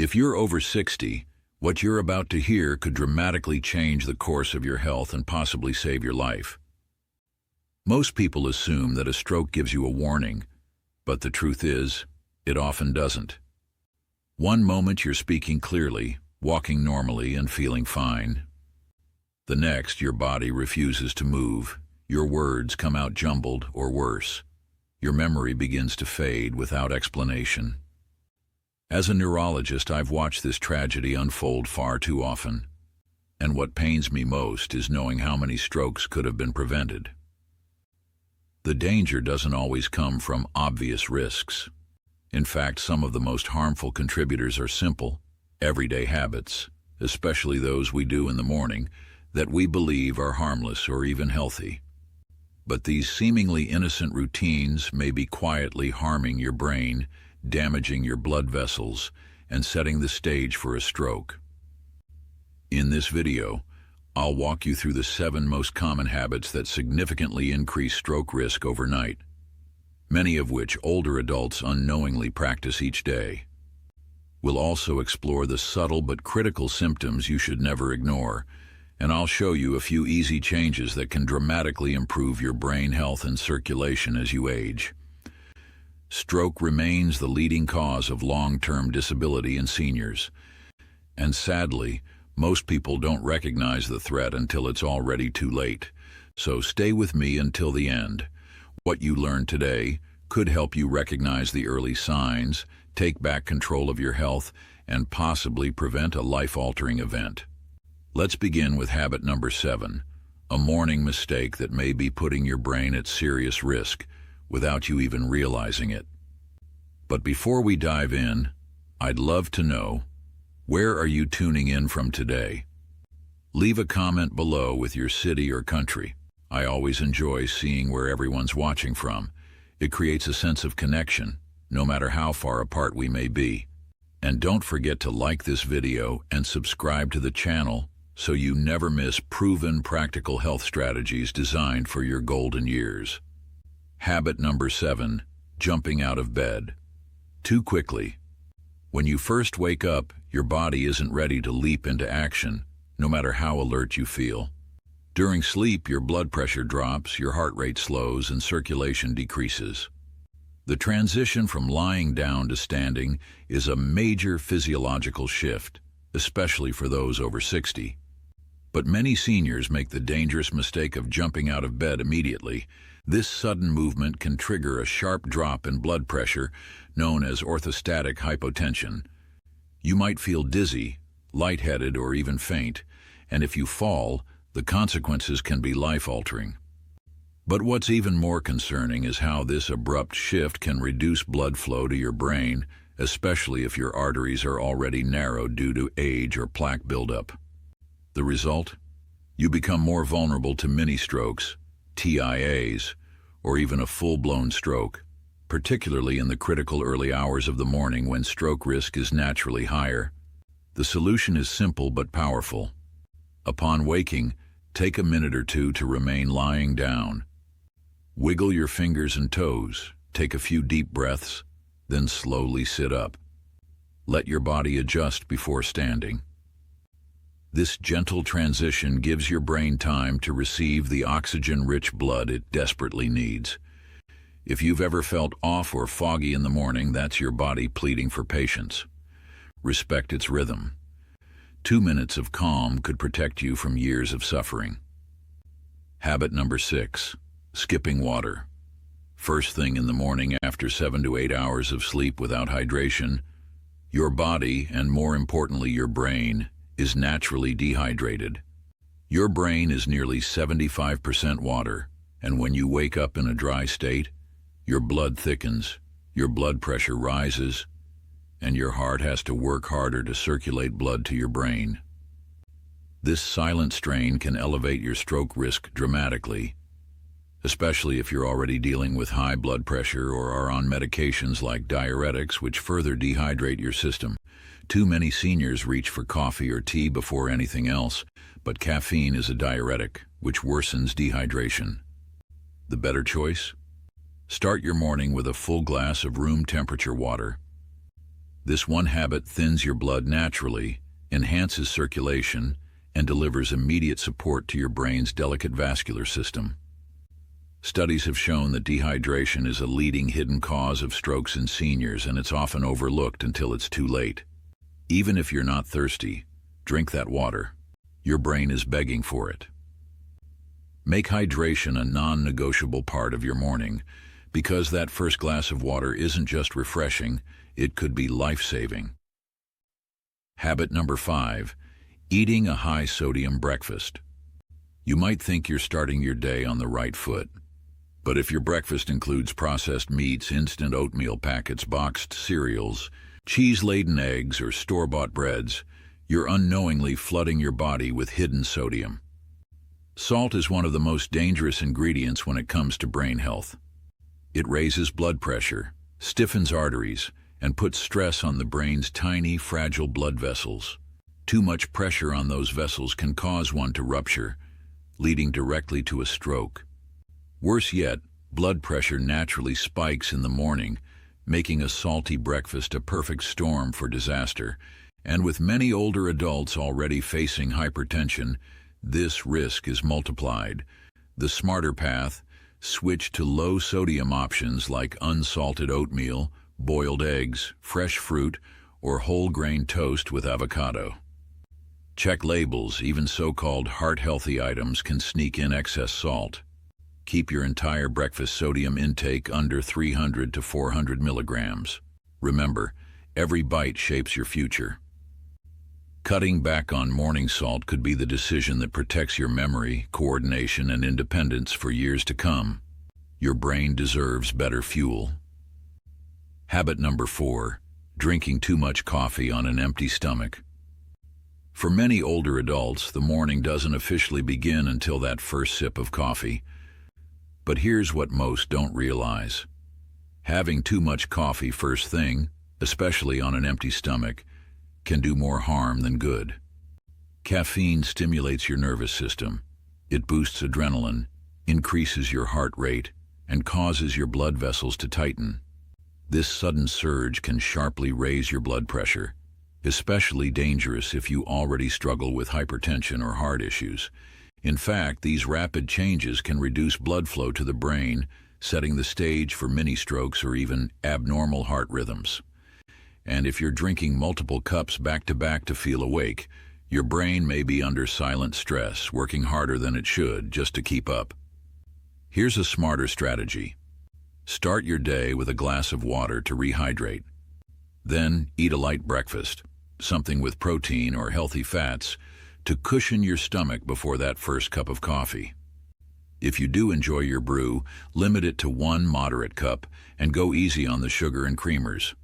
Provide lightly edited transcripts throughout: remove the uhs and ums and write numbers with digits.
If you're over 60, what you're about to hear could dramatically change the course of your health and possibly save your life. Most people assume that a stroke gives you a warning, but the truth is, it often doesn't. One moment you're speaking clearly, walking normally and feeling fine. The next, your body refuses to move. Your words come out jumbled or worse. Your memory begins to fade without explanation. As a neurologist, I've watched this tragedy unfold far too often. And what pains me most is knowing how many strokes could have been prevented. The danger doesn't always come from obvious risks. In fact, some of the most harmful contributors are simple, everyday habits, especially those we do in the morning, that we believe are harmless or even healthy. But these seemingly innocent routines may be quietly harming your brain, damaging your blood vessels, and setting the stage for a stroke. In this video, I'll walk you through the 7 most common habits that significantly increase stroke risk overnight, many of which older adults unknowingly practice each day. We'll also explore the subtle but critical symptoms you should never ignore, and I'll show you a few easy changes that can dramatically improve your brain health and circulation as you age. Stroke remains the leading cause of long-term disability in seniors, and sadly, most people don't recognize the threat until it's already too late. So stay with me until the end. What you learn today could help you recognize the early signs, take back control of your health, and possibly prevent a life-altering event. Let's begin with habit number 7, a morning mistake that may be putting your brain at serious risk without you even realizing it. But before we dive in, I'd love to know, where are you tuning in from today? Leave a comment below with your city or country. I always enjoy seeing where everyone's watching from. It creates a sense of connection, no matter how far apart we may be. And don't forget to like this video and subscribe to the channel so you never miss proven practical health strategies designed for your golden years. Habit number 7, jumping out of bed. Too quickly. When you first wake up, your body isn't ready to leap into action, no matter how alert you feel. During sleep, your blood pressure drops, your heart rate slows, and circulation decreases. The transition from lying down to standing is a major physiological shift, especially for those over 60. But many seniors make the dangerous mistake of jumping out of bed immediately. This sudden movement can trigger a sharp drop in blood pressure, known as orthostatic hypotension. You might feel dizzy, lightheaded, or even faint, and if you fall, the consequences can be life-altering. But what's even more concerning is how this abrupt shift can reduce blood flow to your brain, especially if your arteries are already narrowed due to age or plaque buildup. The result? You become more vulnerable to mini-strokes, TIAs, or even a full-blown stroke, particularly in the critical early hours of the morning when stroke risk is naturally higher. The solution is simple but powerful. Upon waking, take a minute or two to remain lying down. Wiggle your fingers and toes, take a few deep breaths, then slowly sit up. Let your body adjust before standing. This gentle transition gives your brain time to receive the oxygen-rich blood it desperately needs. If you've ever felt off or foggy in the morning, that's your body pleading for patience. Respect its rhythm. 2 minutes of calm could protect you from years of suffering. Habit number 6, skipping water. First thing in the morning after 7 to 8 hours of sleep without hydration, your body, and more importantly your brain, is naturally dehydrated. Your brain is nearly 75% water, and when you wake up in a dry state, your blood thickens, your blood pressure rises, and your heart has to work harder to circulate blood to your brain. This silent strain can elevate your stroke risk dramatically, especially if you're already dealing with high blood pressure or are on medications like diuretics which further dehydrate your system. Too many seniors reach for coffee or tea before anything else, but caffeine is a diuretic, which worsens dehydration. The better choice? Start your morning with a full glass of room temperature water. This one habit thins your blood naturally, enhances circulation, and delivers immediate support to your brain's delicate vascular system. Studies have shown that dehydration is a leading hidden cause of strokes in seniors, and it's often overlooked until it's too late. Even if you're not thirsty, drink that water. Your brain is begging for it. Make hydration a non-negotiable part of your morning, because that first glass of water isn't just refreshing, it could be life-saving. Habit number 5, eating a high-sodium breakfast. You might think you're starting your day on the right foot, but if your breakfast includes processed meats, instant oatmeal packets, boxed cereals, cheese-laden eggs, or store-bought breads, you're unknowingly flooding your body with hidden sodium. Salt is one of the most dangerous ingredients when it comes to brain health. It raises blood pressure, stiffens arteries, and puts stress on the brain's tiny, fragile blood vessels. Too much pressure on those vessels can cause one to rupture, leading directly to a stroke. Worse yet, blood pressure naturally spikes in the morning, making a salty breakfast a perfect storm for disaster. And with many older adults already facing hypertension, this risk is multiplied. The smarter path: switch to low-sodium options like unsalted oatmeal, boiled eggs, fresh fruit, or whole-grain toast with avocado. Check labels. Even so-called heart-healthy items can sneak in excess salt. Keep your entire breakfast sodium intake under 300 to 400 milligrams. Remember, every bite shapes your future. Cutting back on morning salt could be the decision that protects your memory, coordination, and independence for years to come. Your brain deserves better fuel. Habit number 4, drinking too much coffee on an empty stomach. For many older adults, the morning doesn't officially begin until that first sip of coffee. But here's what most don't realize. Having too much coffee first thing, especially on an empty stomach, can do more harm than good. Caffeine stimulates your nervous system. It boosts adrenaline, increases your heart rate, and causes your blood vessels to tighten. This sudden surge can sharply raise your blood pressure, especially dangerous if you already struggle with hypertension or heart issues. In fact, these rapid changes can reduce blood flow to the brain, setting the stage for mini-strokes or even abnormal heart rhythms. And if you're drinking multiple cups back-to-back to feel awake, your brain may be under silent stress, working harder than it should just to keep up. Here's a smarter strategy. Start your day with a glass of water to rehydrate. Then eat a light breakfast, something with protein or healthy fats, to cushion your stomach before that first cup of coffee. If you do enjoy your brew, limit it to 1 moderate cup and go easy on the sugar and creamers.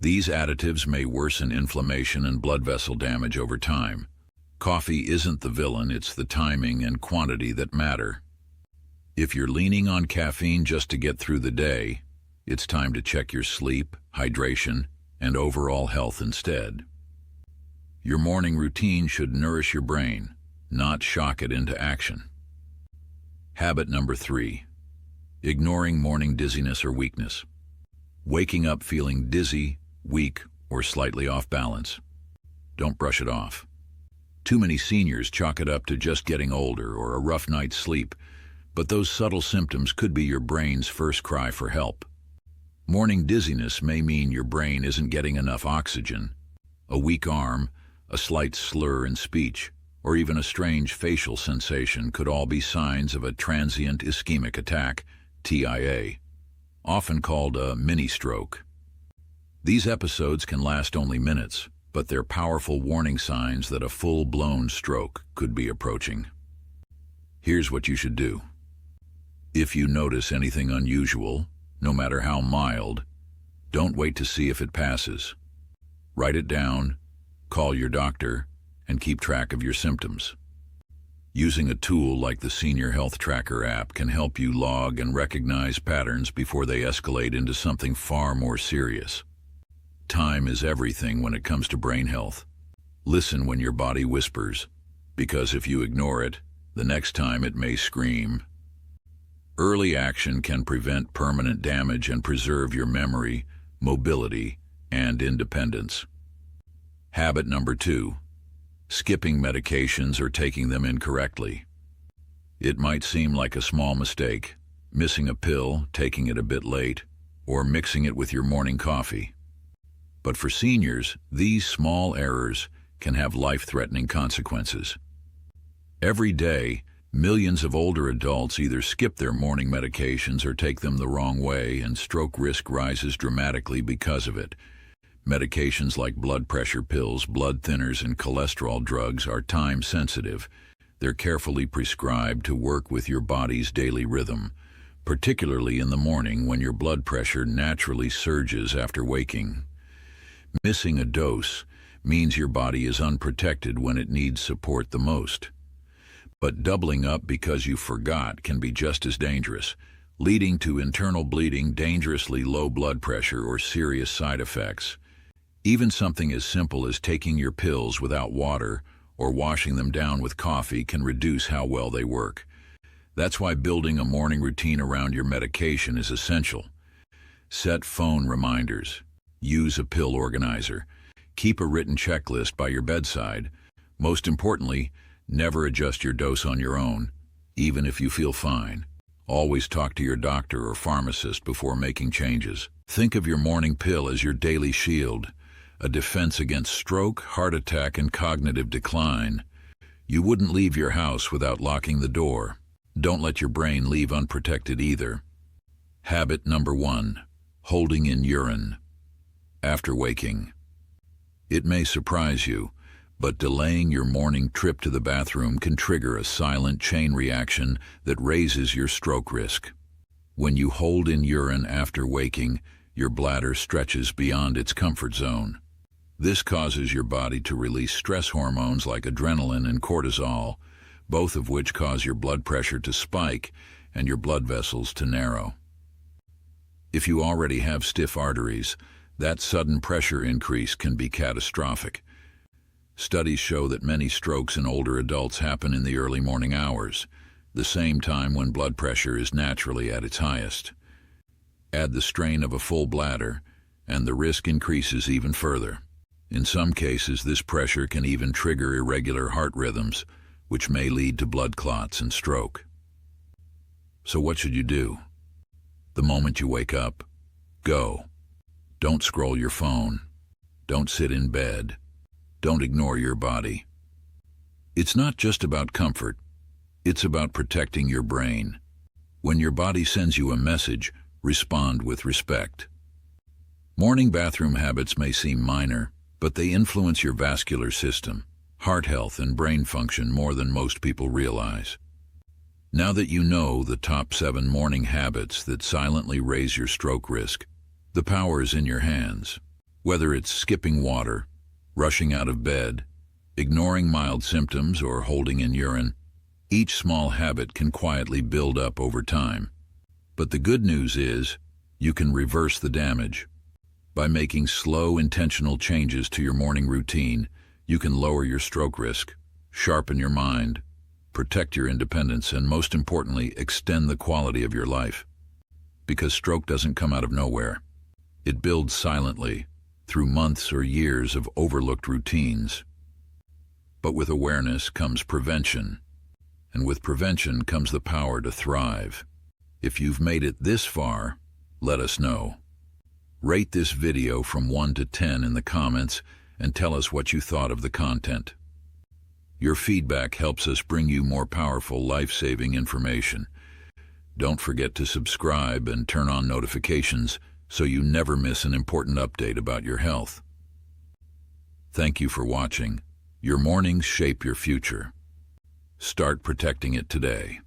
These additives may worsen inflammation and blood vessel damage over time. Coffee isn't the villain, it's the timing and quantity that matter. If you're leaning on caffeine just to get through the day, it's time to check your sleep, hydration, and overall health instead. Your morning routine should nourish your brain, not shock it into action. Habit number 3, ignoring morning dizziness or weakness. Waking up feeling dizzy, weak, or slightly off balance. Don't brush it off. Too many seniors chalk it up to just getting older or a rough night's sleep, but those subtle symptoms could be your brain's first cry for help. Morning dizziness may mean your brain isn't getting enough oxygen. A weak arm, a slight slur in speech, or even a strange facial sensation could all be signs of a transient ischemic attack, TIA, often called a mini-stroke. These episodes can last only minutes, but they're powerful warning signs that a full-blown stroke could be approaching. Here's what you should do. If you notice anything unusual, no matter how mild, don't wait to see if it passes. Write it down, call your doctor, and keep track of your symptoms. Using a tool like the Senior Health Tracker app can help you log and recognize patterns before they escalate into something far more serious. Time is everything when it comes to brain health. Listen when your body whispers, because if you ignore it, the next time it may scream. Early action can prevent permanent damage and preserve your memory, mobility, and independence. Habit number 2. Skipping medications or taking them incorrectly. It might seem like a small mistake, missing a pill, taking it a bit late, or mixing it with your morning coffee. But for seniors, these small errors can have life-threatening consequences. Every day, millions of older adults either skip their morning medications or take them the wrong way, and stroke risk rises dramatically because of it. Medications like blood pressure pills, blood thinners, and cholesterol drugs are time-sensitive. They're carefully prescribed to work with your body's daily rhythm, particularly in the morning when your blood pressure naturally surges after waking. Missing a dose means your body is unprotected when it needs support the most. But doubling up because you forgot can be just as dangerous, leading to internal bleeding, dangerously low blood pressure, or serious side effects. Even something as simple as taking your pills without water or washing them down with coffee can reduce how well they work. That's why building a morning routine around your medication is essential. Set phone reminders. Use a pill organizer. Keep a written checklist by your bedside. Most importantly, never adjust your dose on your own, even if you feel fine. Always talk to your doctor or pharmacist before making changes. Think of your morning pill as your daily shield, a defense against stroke, heart attack, and cognitive decline. You wouldn't leave your house without locking the door. Don't let your brain leave unprotected either. Habit number 1. Holding in urine after waking. It may surprise you, but delaying your morning trip to the bathroom can trigger a silent chain reaction that raises your stroke risk. When you hold in urine after waking, your bladder stretches beyond its comfort zone. This causes your body to release stress hormones like adrenaline and cortisol, both of which cause your blood pressure to spike and your blood vessels to narrow. If you already have stiff arteries, that sudden pressure increase can be catastrophic. Studies show that many strokes in older adults happen in the early morning hours, the same time when blood pressure is naturally at its highest. Add the strain of a full bladder, and the risk increases even further. In some cases, this pressure can even trigger irregular heart rhythms, which may lead to blood clots and stroke. So what should you do? The moment you wake up, go. Don't scroll your phone. Don't sit in bed. Don't ignore your body. It's not just about comfort. It's about protecting your brain. When your body sends you a message, respond with respect. Morning bathroom habits may seem minor, but they influence your vascular system, heart health, and brain function more than most people realize. Now that you know the top 7 morning habits that silently raise your stroke risk, the power is in your hands. Whether it's skipping water, rushing out of bed, ignoring mild symptoms, or holding in urine, each small habit can quietly build up over time. But the good news is, you can reverse the damage. By making slow, intentional changes to your morning routine, you can lower your stroke risk, sharpen your mind, protect your independence, and most importantly, extend the quality of your life. Because stroke doesn't come out of nowhere. It builds silently, through months or years of overlooked routines. But with awareness comes prevention, and with prevention comes the power to thrive. If you've made it this far, let us know. Rate this video from 1 to 10 in the comments and tell us what you thought of the content. Your feedback helps us bring you more powerful, life-saving information. Don't forget to subscribe and turn on notifications so you never miss an important update about your health. Thank you for watching. Your mornings shape your future. Start protecting it today.